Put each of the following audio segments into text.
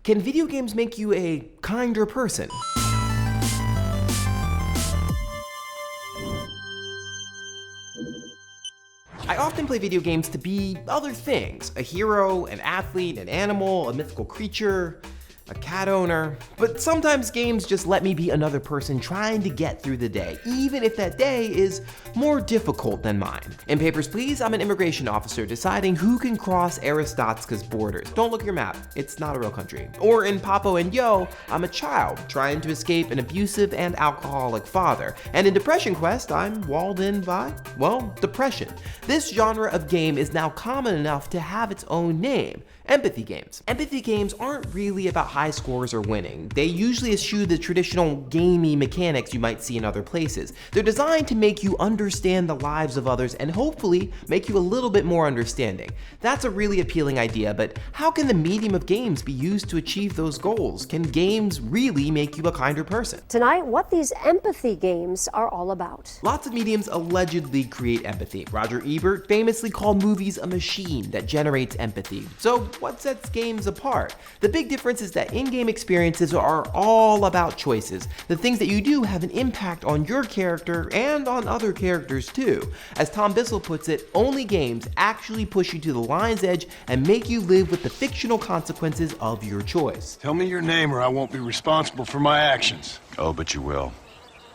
Can video games make you a kinder person? I often play video games to be other things: a hero, an athlete, an animal, a mythical creature, a cat owner. But sometimes games just let me be another person trying to get through the day, even if that day is more difficult than mine. In Papers, Please, I'm an immigration officer deciding who can cross Aristotska's borders. Don't look at your map, it's not a real country. Or in Papo Yo, I'm a child trying to escape an abusive and alcoholic father. And in Depression Quest, I'm walled in by, well, depression. This genre of game is now common enough to have its own name: empathy games. Empathy games aren't really about high scores or winning. They usually eschew the traditional gamey mechanics you might see in other places. They're designed to make you understand the lives of others and hopefully make you a little bit more understanding. That's a really appealing idea, but how can the medium of games be used to achieve those goals? Can games really make you a kinder person? Tonight, what these empathy games are all about. Lots of mediums allegedly create empathy. Roger Ebert famously called movies a machine that generates empathy. So what sets games apart? The big difference is that in-game experiences are all about choices. The things that you do have an impact on your character and on other characters too. As Tom Bissell puts it, only games actually push you to the line's edge and make you live with the fictional consequences of your choice. Tell me your name or I won't be responsible for my actions. Oh, but you will.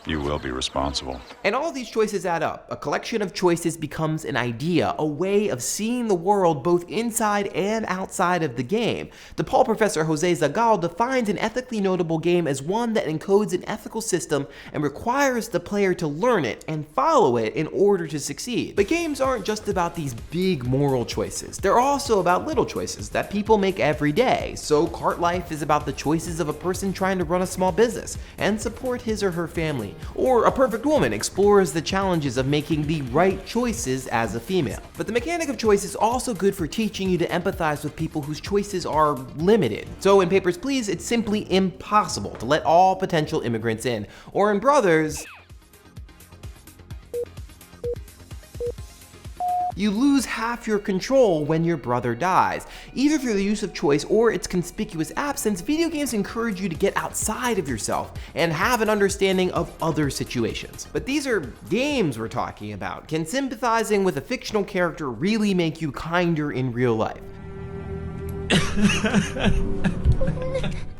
You will be responsible. And all these choices add up. A collection of choices becomes an idea, a way of seeing the world both inside and outside of the game. DePaul professor Jose Zagal defines an ethically notable game as one that encodes an ethical system and requires the player to learn it and follow it in order to succeed. But games aren't just about these big moral choices. They're also about little choices that people make every day. So Cart Life is about the choices of a person trying to run a small business and support his or her family. Or A Perfect Woman explores the challenges of making the right choices as a female. But the mechanic of choice is also good for teaching you to empathize with people whose choices are limited. So in Papers, Please, it's simply impossible to let all potential immigrants in. Or in Brothers, you lose half your control when your brother dies. Either through the use of choice or its conspicuous absence, video games encourage you to get outside of yourself and have an understanding of other situations. But these are games we're talking about. Can sympathizing with a fictional character really make you kinder in real life?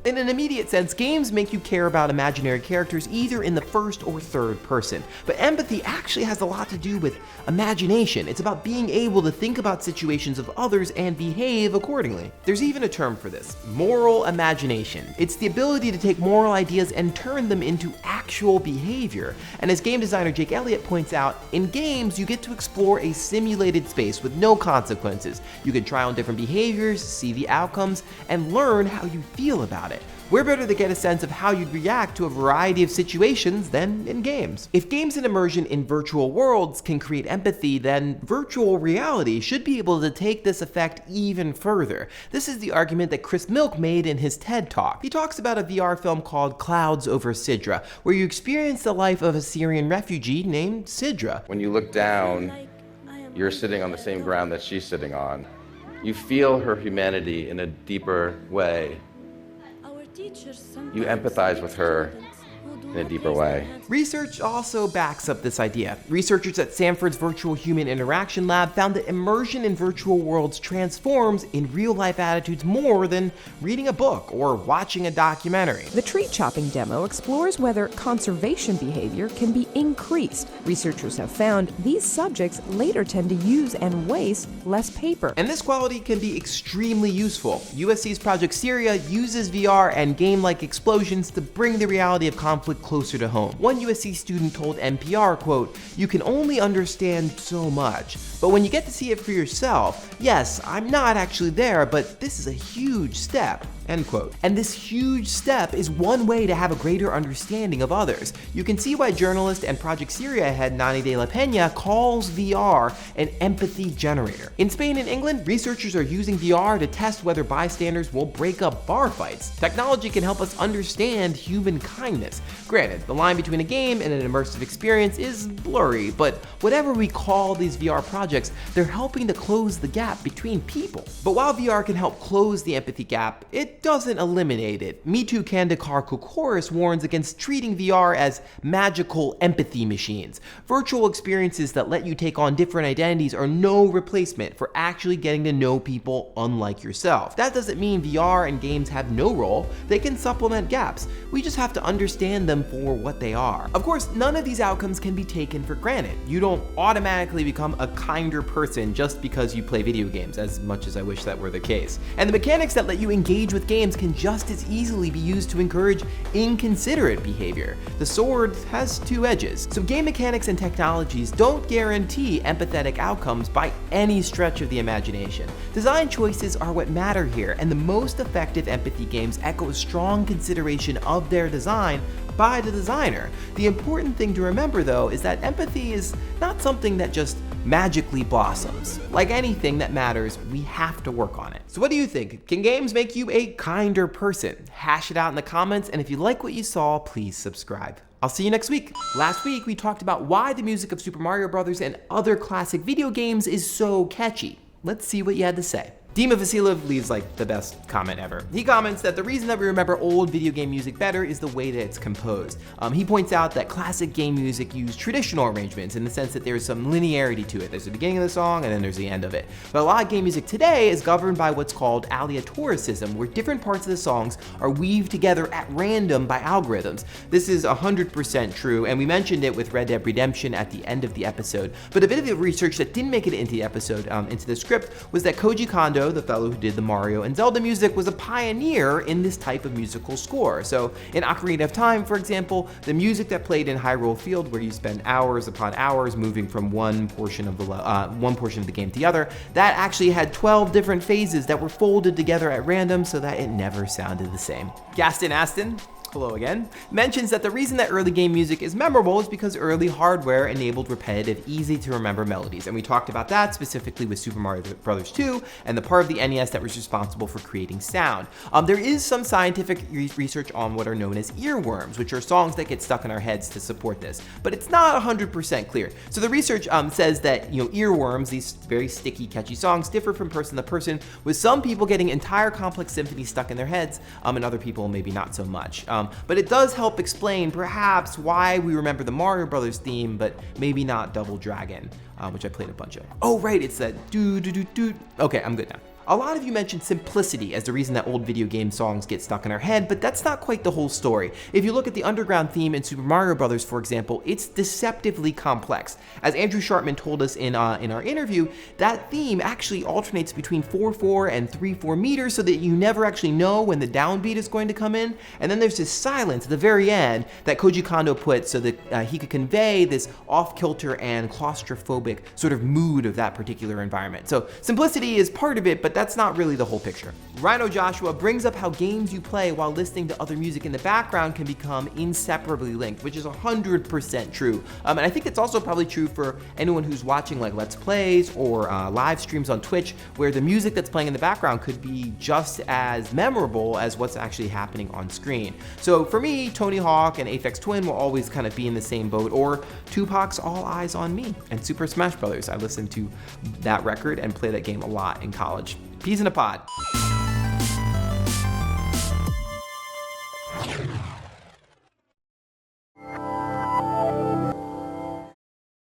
In an immediate sense, games make you care about imaginary characters either in the first or third person. But empathy actually has a lot to do with imagination. It's about being able to think about situations of others and behave accordingly. There's even a term for this: moral imagination. It's the ability to take moral ideas and turn them into actual behavior. And as game designer Jake Elliott points out, in games you get to explore a simulated space with no consequences. You can try on different behaviors, see the outcomes, and learn how you feel about it. Where better to get a sense of how you'd react to a variety of situations than in games? If games and immersion in virtual worlds can create empathy, then virtual reality should be able to take this effect even further. This is the argument that Chris Milk made in his TED Talk. He talks about a VR film called Clouds Over Sidra, where you experience the life of a Syrian refugee named Sidra. When you look down, you're sitting on the same ground that she's sitting on. You feel her humanity in a deeper way. You empathize with her in a deeper way. Research also backs up this idea. Researchers at Stanford's Virtual Human Interaction Lab found that immersion in virtual worlds transforms in real-life attitudes more than reading a book or watching a documentary. The tree chopping demo explores whether conservation behavior can be increased. Researchers have found these subjects later tend to use and waste less paper. And this quality can be extremely useful. USC's Project Syria uses VR and game-like explosions to bring the reality of conflict closer to home. One USC student told NPR, quote, "You can only understand so much, but when you get to see it for yourself, yes, I'm not actually there, but this is a huge step." End quote. And this huge step is one way to have a greater understanding of others. You can see why journalist and Project Syria head Nani de la Peña calls VR an empathy generator. In Spain and England, researchers are using VR to test whether bystanders will break up bar fights. Technology can help us understand human kindness. Granted, the line between a game and an immersive experience is blurry, but whatever we call these VR projects, they're helping to close the gap between people. But while VR can help close the empathy gap, it doesn't eliminate it. Me Too Kandikar Kokoris warns against treating VR as magical empathy machines. Virtual experiences that let you take on different identities are no replacement for actually getting to know people unlike yourself. That doesn't mean VR and games have no role. They can supplement gaps. We just have to understand them for what they are. Of course, none of these outcomes can be taken for granted. You don't automatically become a kinder person just because you play video games, as much as I wish that were the case. And the mechanics that let you engage with games can just as easily be used to encourage inconsiderate behavior. The sword has two edges. So game mechanics and technologies don't guarantee empathetic outcomes by any stretch of the imagination. Design choices are what matter here, and the most effective empathy games echo a strong consideration of their design by the designer. The important thing to remember, though, is that empathy is not something that just magically blossoms. Like anything that matters, we have to work on it. So what do you think? Can games make you a kinder person? Hash it out in the comments, and if you like what you saw, please subscribe. I'll see you next week. Last week, we talked about why the music of Super Mario Bros. And other classic video games is so catchy. Let's see what you had to say. Dima Vasilev leaves like the best comment ever. He comments that the reason that we remember old video game music better is the way that it's composed. He points out that classic game music used traditional arrangements in the sense that there's some linearity to it. There's the beginning of the song and then there's the end of it. But a lot of game music today is governed by what's called aleatoricism, where different parts of the songs are weaved together at random by algorithms. This is 100% true, and we mentioned it with Red Dead Redemption at the end of the episode. But a bit of the research that didn't make it into the episode, into the script, was that Koji Kondo, the fellow who did the Mario and Zelda music, was a pioneer in this type of musical score. So in Ocarina of Time, for example, the music that played in Hyrule Field, where you spend hours upon hours moving from one portion of the game to the other, that actually had 12 different phases that were folded together at random so that it never sounded the same. GastonAsston, hello again, mentions that the reason that early game music is memorable is because early hardware enabled repetitive, easy to remember melodies. And we talked about that specifically with Super Mario Bros. 2 and the part of the NES that was responsible for creating sound. There is some scientific research on what are known as earworms, which are songs that get stuck in our heads to support this, but it's not 100% clear. So the research says that earworms, these very sticky, catchy songs, differ from person to person, with some people getting entire complex symphonies stuck in their heads, and other people maybe not so much. But it does help explain perhaps why we remember the Mario Brothers theme, but maybe not Double Dragon, which I played a bunch of. Oh right, it's that do. Okay, I'm good now. A lot of you mentioned simplicity as the reason that old video game songs get stuck in our head, but that's not quite the whole story. If you look at the underground theme in Super Mario Bros., for example, it's deceptively complex. As Andrew Sharpman told us in our interview, that theme actually alternates between 4/4 and 3/4 meters so that you never actually know when the downbeat is going to come in. And then there's this silence at the very end that Koji Kondo put so that he could convey this off-kilter and claustrophobic sort of mood of that particular environment. So simplicity is part of it, but that's not really the whole picture. Rhino Joshua brings up how games you play while listening to other music in the background can become inseparably linked, which is 100% true. And I think it's also probably true for anyone who's watching like Let's Plays or live streams on Twitch, where the music that's playing in the background could be just as memorable as what's actually happening on screen. So for me, Tony Hawk and Aphex Twin will always kind of be in the same boat, or Tupac's All Eyes on Me and Super Smash Bros. I listened to that record and play that game a lot in college. Peas in a pod.